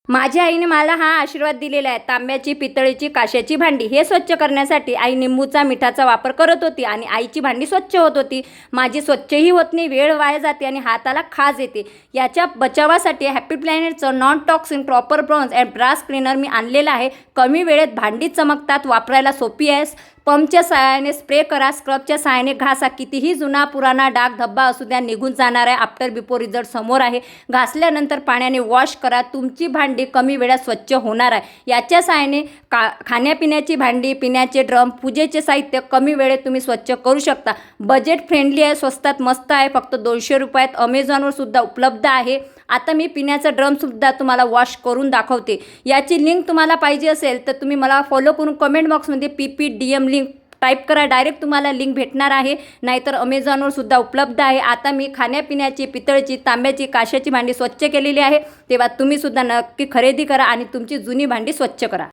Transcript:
माझ्या आईने मला हा आशीर्वाद दिलेला आहे। तांब्याची, पितळेची, काशाची भांडी हे स्वच्छ करण्यासाठी आई निंबूचा, मिठाचा वापर करत होती आणि आईची भांडी स्वच्छ होत होती। माझी स्वच्छही होत नाही, वेळ वाया जाते आणि हाताला खाज येते। याच्या बचावासाठी हॅपी प्लॅनेटचं non toxin proper bronze and brass cleaner मी आणलेलं आहे। कमी वेळेत भांडी चमकतात, वापरायला सोपी आहे। पंपच्या सहाय्याने स्प्रे करा, स्क्रबच्या सहाय्याने घासा। कितीही जुना पुराणा डाग धब्बा असू द्या, निघून जाणार आहे। आफ्टर बिफोर रिझल्ट समोर आहे। घासल्यानंतर पाण्याने वॉश करा, तुमची भांडी कमी वेळात स्वच्छ होणार आहे। याच्या सहाय्याने खाण्यापिण्याची भांडी, पिण्याचे ड्रम, पूजेचे साहित्य कमी वेळेत तुम्ही स्वच्छ करू शकता। बजेट फ्रेंडली आहे, स्वस्तात मस्त आहे, फक्त 200 रुपयात अमेझॉनवर सुद्धा उपलब्ध आहे। आता मी पिण्याचा ड्रमसुद्धा तुम्हाला वॉश करून दाखवते। याची लिंक तुम्हाला पाहिजे असेल तर तुम्ही मला फॉलो करून कमेंट बॉक्समध्ये PPDM लिंक टाईप करा, डायरेक्ट तुम्हाला लिंक भेटणार आहे। नाहीतर अमेझॉनवर सुद्धा उपलब्ध आहे। आता मी खाण्यापिण्याची, पितळची, तांब्याची, काशाची भांडी स्वच्छ केलेली आहे, तेव्हा तुम्ही सुद्धा नक्की खरेदी करा आणि तुमची जुनी भांडी स्वच्छ करा।